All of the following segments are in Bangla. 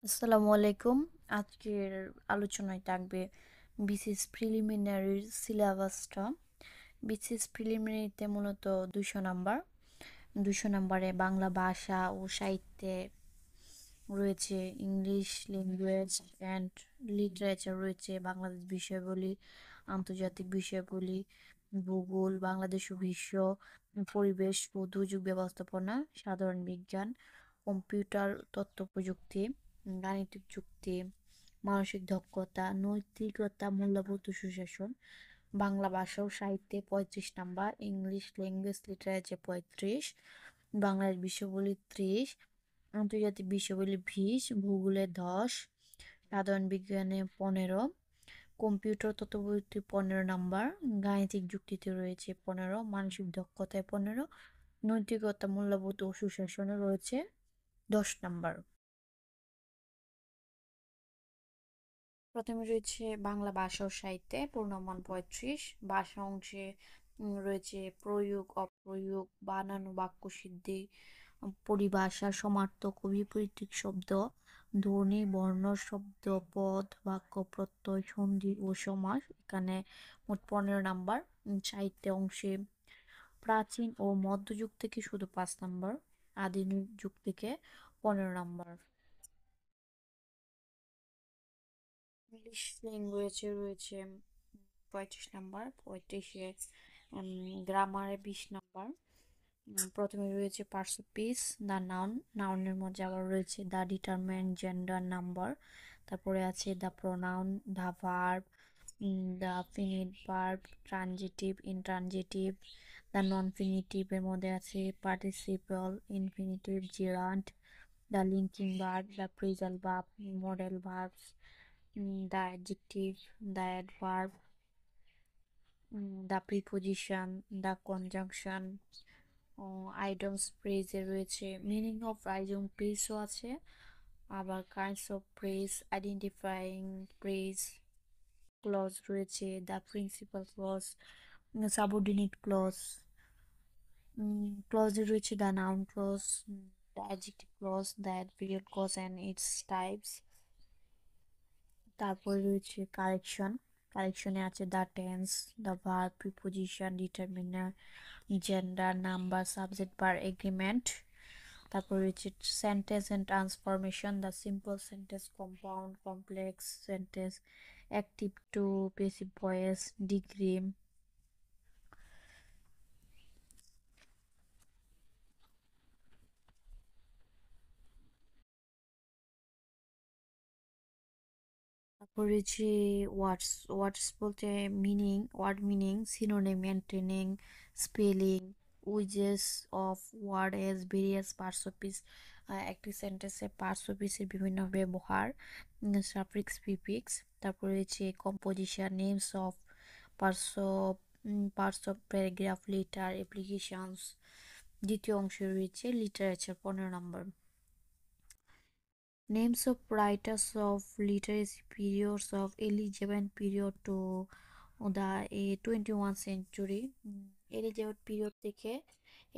আসসালামু আলাইকুম। আজকের আলোচনায় থাকবে বিসিএস প্রিলিমিনারির সিলেবাসটা। বিসিএস প্রিলিমিনারিতে মূলত 200 নাম্বার। 200 নাম্বারে বাংলা ভাষা ও সাহিত্যে রয়েছে, ইংলিশ ল্যাঙ্গুয়েজ অ্যান্ড লিটারেচার রয়েছে, বাংলাদেশ বিষয়াবলী, আন্তর্জাতিক বিষয়াবলী, ভূগোল, বাংলাদেশ ও বিশ্ব, পরিবেশ ও দুর্যোগ ব্যবস্থাপনা, সাধারণ বিজ্ঞান, কম্পিউটার তথ্য প্রযুক্তি, গাণিতিক যুক্তি, মানসিক দক্ষতা, নৈতিকতা, মূল্যবোধ ও সুশাসন। বাংলা ভাষা ও সাহিত্যে 35 number, English language literature 35, Bangladesh বিষয়াবলী 30, আন্তর্জাতিক বিষয়াবলী 20, ভূগোলে 10, সাধারণ বিজ্ঞানে 15, কম্পিউটার তথ্যপ্রযুক্তি 15 নাম্বার, গাণিতিক যুক্তিতে রয়েছে 15, মানসিক দক্ষতায় 15, নৈতিকতা, মূল্যবোধ ও সুশাসনে রয়েছে 10 নাম্বার। প্রথমে রয়েছে বাংলা ভাষা ও সাহিত্যে পূর্ণমান 35, ভাষা অংশে রয়েছে প্রয়োগ, অপ্রয়োগ, বানান ও বাক্য সিদ্ধি, পরিভাষা, সমার্থক ও বিপরীত শব্দ, ধ্বনি, বর্ণ, শব্দ, পদ, বাক্য, প্রত্যয়, সন্ধি ও সমাস। এখানে মোট 15 নাম্বার। সাহিত্য অংশে প্রাচীন ও মধ্যযুগ থেকে শুধু 5 নাম্বার, আধুনিক যুগ থেকে 15 নাম্বার। ইংলিশ ল্যাঙ্গুয়েজে রয়েছে 35 নাম্বার, 35-এ গ্রামারে 20 নাম্বার। প্রথমে রয়েছে parts of speech, the noun, নাউনের মধ্যে আবার রয়েছে দ্য ডিটারমিন্যান্ট, জেন্ডার, নাম্বার। তারপরে আছে the pronoun, the verb, the finite verb, transitive, intransitive, the non finitive, এর মধ্যে আছে participle, infinitive, gerund, the linking verb, the phrasal verb, modal verbs, the adjective, the adverb, the preposition, the conjunction, idioms, phrase এ রয়েছে মিনিং অফ idiom, প্রেসও আছে, আবার kinds of phrase, identifying phrase, clause রয়েছে, the principal clause, subordinate clause, ক্লজে রয়েছে the noun clause, the adjective clause, the adverbial clause and its types. তারপরে রয়েছে কারেকশন, কারেকশনে আছে the tense, the verb, preposition, determiner, gender, number, subject, verb, agreement. তারপর রয়েছে sentence and transformation, the simple sentence, compound, complex sentence, active to passive voice, degree. তারপর রয়েছে ওয়ার্ডস, ওয়ার্ডস বলতে meaning, word meaning, synonym, antonym, spelling, usages of word as various parts of speech, একটি সেন্টেন্সে পার্টস অফ স্পিচের বিভিন্ন ব্যবহার, সাফিক্স, প্রিফিক্স। তারপর রয়েছে composition, names of parts of paragraph, letter, applications. দ্বিতীয় অংশে রয়েছে literature, 15 number. Names of writers of literacy periods of Elizabethan period to the 21st century, Elizabeth period থেকে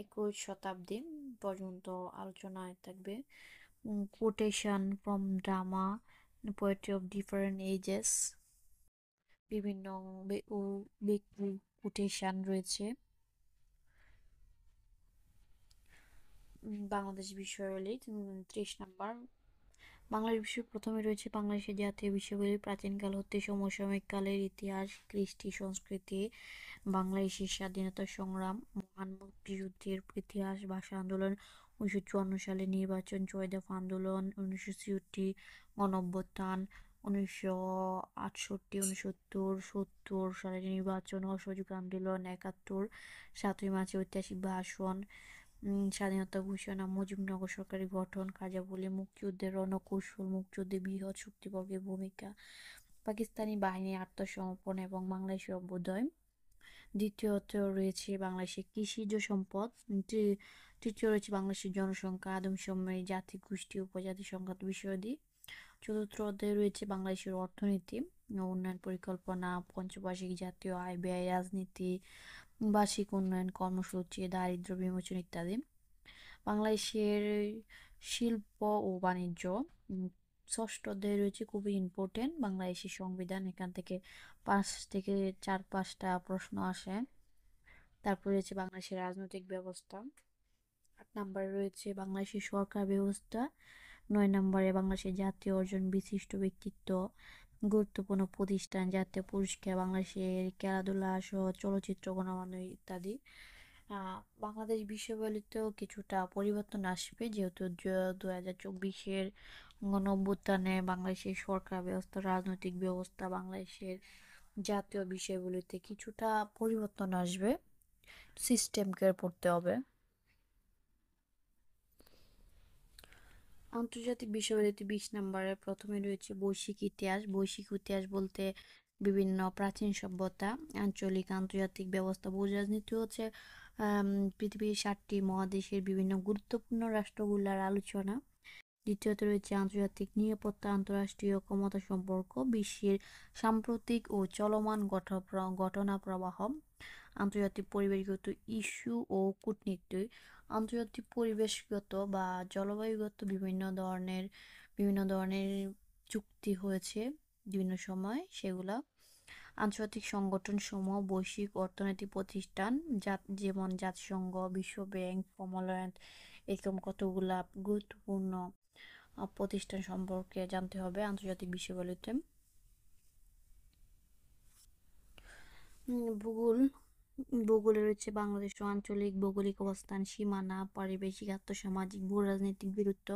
21 শতাব্দী পর্যন্ত আলোচনায় থাকবে। Quotation from drama, poetry of different ages, বিভিন্ন ব্যক্তির কোটেশন রয়েছে। বাংলাদেশ বিষয়াবলী 30 নাম্বার। বাংলাদেশ বিষয় প্রথমে রয়েছে বাংলাদেশের জাতীয় বিষয়গুলি, প্রাচীনকাল হতে সমসাময়িক কালের ইতিহাস, কৃষ্টি, সংস্কৃতি, বাংলাদেশের স্বাধীনতা সংগ্রাম, মহান মুক্তিযুদ্ধের ইতিহাস, ভাষা আন্দোলন, 1954 সালে নির্বাচন, 6 দফা আন্দোলন, 1966 গণঅভ্যুত্থান, 1968, 69, 70 সালের নির্বাচন, অসহযোগ আন্দোলন, 71, 7ই মার্চে ঐতিহাসিক ভাষণ, স্বাধীনতা ঘোষণা, মুজিবনগর সরকারের গঠন, কার্যাবলী, মুক্তিযুদ্ধের রণকৌশল, মুক্তিযুদ্ধে বৃহৎ শক্তিবর্গের ভূমিকা, পাকিস্তানি বাহিনীর আত্মসমর্পণ এবং বাংলাদেশের অভ্যুদয়। দ্বিতীয়ত রয়েছে বাংলাদেশের কৃষিজ সম্পদ। তৃতীয় রয়েছে বাংলাদেশের জনসংখ্যা, আদমশুমারি, জাতি, গোষ্ঠী, উপজাতি সংক্রান্ত বিষয়াদি। চতুর্থ অধ্যায়ে রয়েছে বাংলাদেশের অর্থনীতি, উন্নয়ন পরিকল্পনা, পঞ্চবার্ষিক জাতীয় আয় ব্যয়, রাজনীতি, বার্ষিক উন্নয়ন কর্মসূচি, দারিদ্র্য বিমোচন ইত্যাদি। বাংলাদেশের শিল্প ও বাণিজ্য, ষষ্ঠ অধ্যায় রয়েছে খুবই ইম্পর্টেন্ট, বাংলাদেশের সংবিধান। এখান থেকে 5 থেকে 4-5টা প্রশ্ন আসে। তারপর রয়েছে বাংলাদেশের রাজনৈতিক ব্যবস্থা। 8 নম্বরে রয়েছে বাংলাদেশের সরকার ব্যবস্থা। 9 নম্বরে বাংলাদেশের জাতীয় অর্জন, বিশিষ্ট ব্যক্তিত্ব, গুরুত্বপূর্ণ প্রতিষ্ঠান, জাতীয় পুরস্কার, বাংলাদেশের খেলাধুলা সহ চলচ্চিত্র, গণমান্য ইত্যাদি। বাংলাদেশ বিশ্ববিদ্যালয়তেও কিছুটা পরিবর্তন আসবে, যেহেতু 2024-এর গণঅভ্যুত্থানে বাংলাদেশের সরকার ব্যবস্থা, রাজনৈতিক ব্যবস্থা, বাংলাদেশের জাতীয় বিষয়গুলিতে কিছুটা পরিবর্তন আসবে। সিস্টেমকে পড়তে হবে। আন্তর্জাতিক বিষয়গুলিতে 20 নম্বরে প্রথমে রয়েছে বৈশ্বিক ইতিহাস। বৈশ্বিক ইতিহাস বলতে বিভিন্ন প্রাচীন সভ্যতা, আঞ্চলিক আন্তর্জাতিক ব্যবস্থা, ভূরাজনীতি হচ্ছে পৃথিবীর 7টি মহাদেশের বিভিন্ন গুরুত্বপূর্ণ রাষ্ট্রগুলোর আলোচনা। দ্বিতীয়ত রয়েছে আন্তর্জাতিক নিরাপত্তা, আন্তঃরাষ্ট্রীয় ক্ষমতা সম্পর্ক, বিশ্বের সাম্প্রতিক ও চলমান ঘটনা প্রবাহ, আন্তর্জাতিক পরিবেশগত ইস্যু ও কূটনীতি। আন্তর্জাতিক পরিবেশগত বা জলবায়ুগত বিভিন্ন ধরনের চুক্তি হয়েছে বিভিন্ন সময়, সেগুলা। আন্তর্জাতিক সংগঠন সমূহ, বৈশ্বিক অর্থনৈতিক প্রতিষ্ঠান, যেমন জাতিসংঘ, বিশ্ব ব্যাংক, কমনওয়েলথ, এরকম কতগুলা গুরুত্বপূর্ণ প্রতিষ্ঠান সম্পর্কে জানতে হবে আন্তর্জাতিক বিষয়গুলিতে। ভূগোল। ভূগোলে রয়েছে বাংলাদেশ আঞ্চলিক ভৌগোলিক অবস্থান, সীমানা, পারিবেশিক, আর্থসামাজিক, ভূ-রাজনৈতিক গুরুত্ব,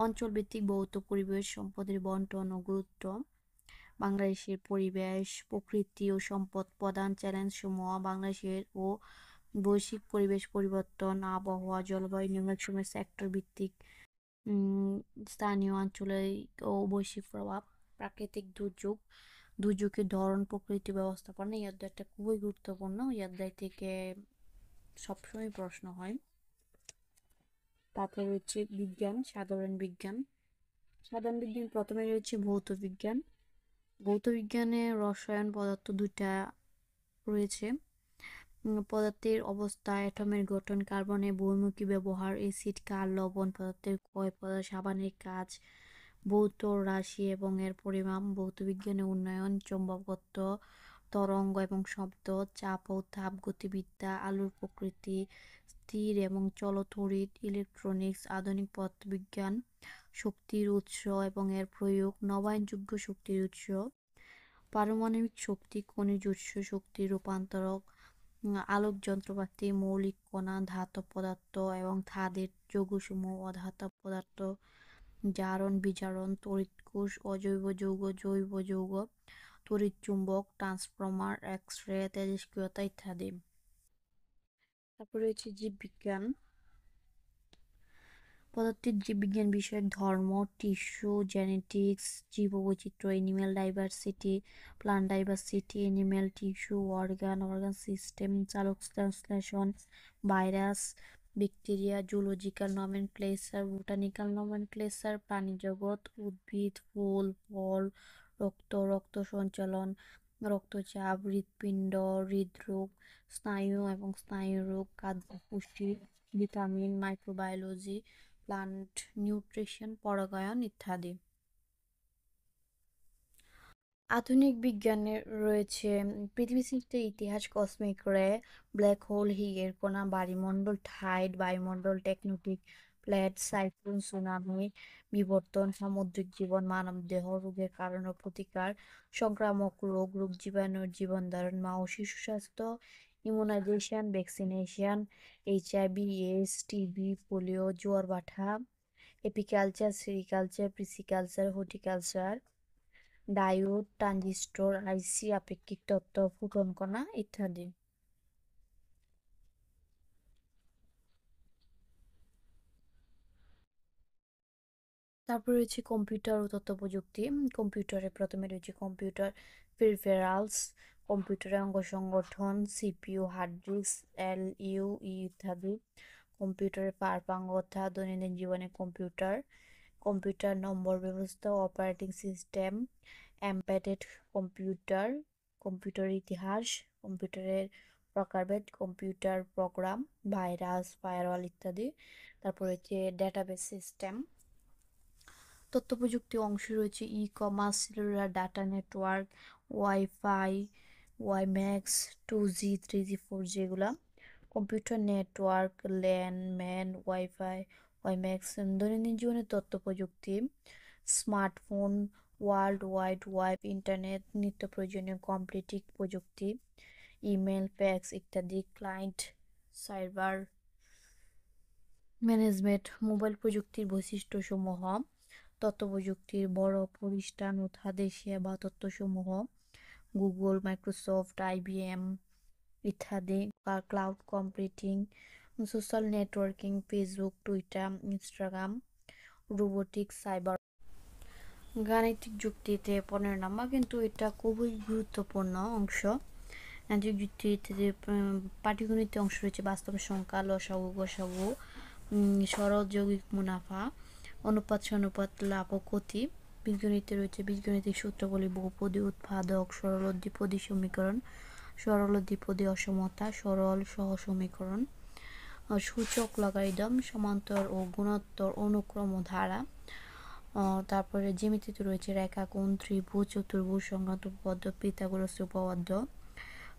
অঞ্চলভিত্তিক ভৌত পরিবেশ সম্পদের বন্টন ও গুরুত্ব, বাংলাদেশের পরিবেশ, প্রকৃতি ও সম্পদ প্রধান চ্যালেঞ্জ সমূহ, বাংলাদেশের ও বৈশ্বিক পরিবেশ পরিবর্তন, আবহাওয়া, জলবায়ু নির্বাচনের সেক্টর ভিত্তিক, স্থানীয়, আঞ্চলিক ও বৈশ্বিক প্রভাব, প্রাকৃতিক দুর্যোগ, দুর্যোগের ধরন, প্রকৃতি ব্যবস্থাপনা। এই অধ্যায়টা খুবই গুরুত্বপূর্ণ, এই অধ্যায় থেকে সবসময় প্রশ্ন হয়। তারপরে রয়েছে বিজ্ঞান, সাধারণ বিজ্ঞান। সাধারণ বিজ্ঞান প্রথমে রয়েছে ভৌত বিজ্ঞান। ভৌত বিজ্ঞানে রসায়ন, পদার্থ দুইটা রয়েছে। পদার্থের অবস্থা, অ্যাটমের গঠন, কার্বনের বহুমুখী ব্যবহার, অ্যাসিড, ক্ষার, লবণ, পদার্থের ক্ষয়, সাবানের কাজ, ভৌত রাশি এবং এর পরিমাপ, ভৌত বিজ্ঞানের উন্নয়ন, চৌম্বকত্ব, তরঙ্গ এবং শব্দ, চাপ ও তাপ গতিবিদ্যা, আলোর প্রকৃতি, স্থির এবং চলতড়িৎ, ইলেকট্রনিক্স, আধুনিক পদার্থবিজ্ঞান, শক্তির উৎস এবং এর প্রয়োগ, নবায়নযোগ্য শক্তির উৎস, পারমাণবিক শক্তি, খনিজ উৎস, শক্তির রূপান্তরক, আলোক যন্ত্রপাতি, মৌলিক কণা, ধাতব পদার্থ এবং তাদের যৌগসমূহ, অধাতব পদার্থ, জারণ বিজারণ, তড়িৎ কোষ, অজৈব যৌগ, জৈব যৌগ, তড়িৎ চুম্বক, ট্রান্সফর্মার, এক্স রে, তেজস্ক্রিয়তা ইত্যাদি। তারপর রয়েছে জীববিজ্ঞান। পদার্থের জীববিজ্ঞান বিষয়ক ধর্ম, টিস্যু, জেনেটিক্স, জীববৈচিত্র্য, animal diversity, plant diversity, animal tissue, organ system, চালক translation, virus, bacteria, zoological nomenclature, botanical nomenclature, প্রাণীজগৎ, উদ্ভিদ, ফুল, ফল, রক্ত সঞ্চালন, রক্তচাপ, হৃৎপিণ্ড, হৃদরোগ, স্নায়ু এবং স্নায়ুরোগ, খাদ্য পুষ্টি, ভিটামিন, মাইক্রোবায়োলজি, প্লান্ট নিউট্রিশন, পরাগায়ন ইত্যাদি। আধুনিক বিজ্ঞানে রয়েছে পৃথিবী সৃষ্টির ইতিহাস, কসমিক রে, ব্ল্যাক হোল, হিগের কণা, বায়ুমণ্ডল, টাইড, বায়ুমণ্ডল, টেকটনিক প্লেট, সাইক্লোন, সুনামি, বিবর্তন, সামুদ্রিক জীবন, মানবদেহ, রোগের কারণ ও প্রতিকার, সংক্রামক রোগ, রোগ জীবাণুর জীবনধারণ, মা ও শিশু স্বাস্থ্য, immunisation, vaccination, HIV, AIDS, TB, polio, জোয়ার ভাটা, apiculture, sericulture, pisciculture, horticulture, diode, transistor, IC, আপেক্ষিক তত্ত্ব, ফুটন কণা ইত্যাদি। তারপর রয়েছে কম্পিউটার ও তথ্য প্রযুক্তি। কম্পিউটারে প্রথমে রয়েছে কম্পিউটার পেরিফেরালস, কম্পিউটারের অঙ্গ সংগঠন, CPU, হার্ড ডিস্ক, ইত্যাদি। কম্পিউটারের পারপাঙ্গতা, দৈনন্দিন জীবনে কম্পিউটার নম্বর ব্যবস্থা, operating system, embedded computer, computer ইতিহাস, কম্পিউটারের প্রকারভেদ, কম্পিউটার প্রোগ্রাম, ভাইরাস, ফায়ারওয়াল ইত্যাদি। তারপর হচ্ছে ডেটাবেস সিস্টেম, তথ্য প্রযুক্তি অংশ রয়েছে e commerce, cellular data network, wifi, WiMAX, 2G, 3G, 4G এগুলা। Computer network, LAN, man, wifi, WiMAX. দৈনন্দিন জীবনে তথ্য প্রযুক্তি, smartphone, world wide web, internet, নিত্য প্রয়োজনীয় কম্পিউটিং প্রযুক্তি, ইমেল, ফ্যাক্স ইত্যাদি। ক্লায়েন্ট সার্ভার ম্যানেজমেন্ট, মোবাইল প্রযুক্তির বৈশিষ্ট্যসমূহ, তথ্য প্রযুক্তির বড় প্রতিষ্ঠান ও তাদের সেবা তথ্যসমূহ, গুগল, মাইক্রোসফট, IBM ইত্যাদি। Cloud computing, social networking, Facebook, Twitter, Instagram, robotics, cyber. গাণিতিক যুক্তিতে 15 নম্বর, কিন্তু এটা খুবই গুরুত্বপূর্ণ অংশ। গাণিতিক যুক্তিতে পাটিগণিতে অংশ রয়েছে বাস্তব সংখ্যা, লসাগু, গসাগু, সরল যৌগিক মুনাফা, অনুপাত, সনুপাত, লাভ ও ক্ষতি। বীজগণিতে রয়েছে বীজগণিতিক সূত্রগুলি, বহুপদী, উৎপাদক, সরল দ্বিপদী সমীকরণ, সরল দ্বিপদী অসমতা, সরল সহ সমীকরণ, সূচক, লগারিদম, সমান্তর ও গুণোত্তর, অনুক্রম ও ধারা। তারপরে জ্যামিতিতে রয়েছে রেখা, কোণ, ত্রিভুজ, চতুর্ভুজ সংক্রান্ত উপপাদ্য, পিথাগোরাস উপপাদ্য,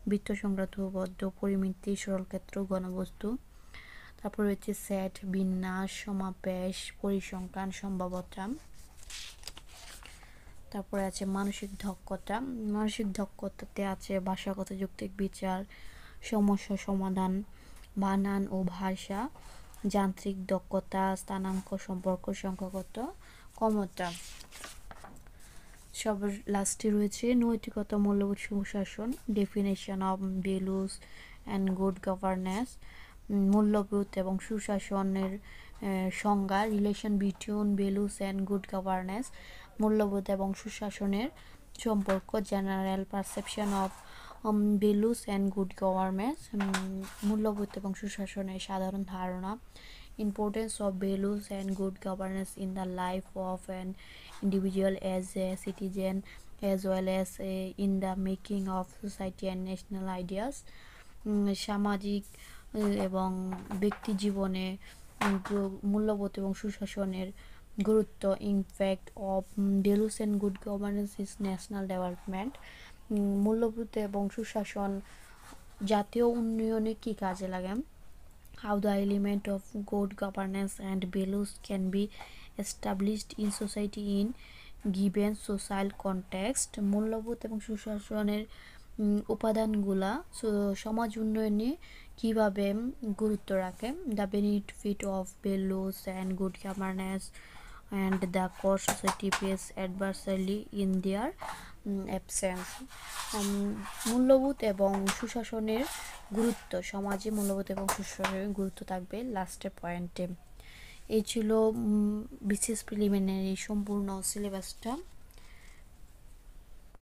বৃত্ত সংক্রান্ত উপপাদ্য, পরিমিতি, সরলক্ষেত্র, ঘনবস্তু। তারপর রয়েছে সেট, বিন্যাস, সমাবেশ, পরিসংখ্যান, সম্ভাব্যতা। তারপরে আছে মানসিক দক্ষতা। মানসিক দক্ষতাতে আছে ভাষাগত যৌক্তিক বিচার, সমস্যা সমাধান, বানান ও ভাষা। যান্ত্রিক দক্ষতা, স্থানাঙ্ক, সম্পর্ক, সংখ্যাগত ক্ষমতা। সবার লাস্টে রয়েছে নৈতিকতা, মূল্যবোধ, সুশাসন। Definition of values and good governance. মূল্যবোধ এবং সুশাসনের সংজ্ঞা, relation between values and good governance. মূল্যবোধ এবং সুশাসনের সম্পর্ক, general perception of values and good governance. মূল্যবোধ এবং সুশাসনের সাধারণ ধারণা, importance of values and good governance in the life of an individual as a citizen as well as in the making of society and national ideas. সামাজিক এবং ব্যক্তি জীবনে মূল্যবোধ এবং সুশাসনের গুরুত্ব, impact of values and good governance is national development. মূল্যবোধ এবং সুশাসন জাতীয় উন্নয়নে কী কাজে লাগে। How the element of good governance and values can be established in society in given social context. মূল্যবোধ এবং সুশাসনের উপাদানগুলা সমাজ উন্নয়নে কিভাবে গুরুত্ব রাখে। The benefit of values and good governance and the core society face adversely in their absence. মূল্যবোধ এবং সুশাসনের গুরুত্ব, সমাজে মূল্যবোধ এবং সুশাসনের গুরুত্ব থাকবে লাস্টের পয়েন্টে। এই ছিল বিসিএস প্রিলিমিনারি সম্পূর্ণ সিলেবাসটা।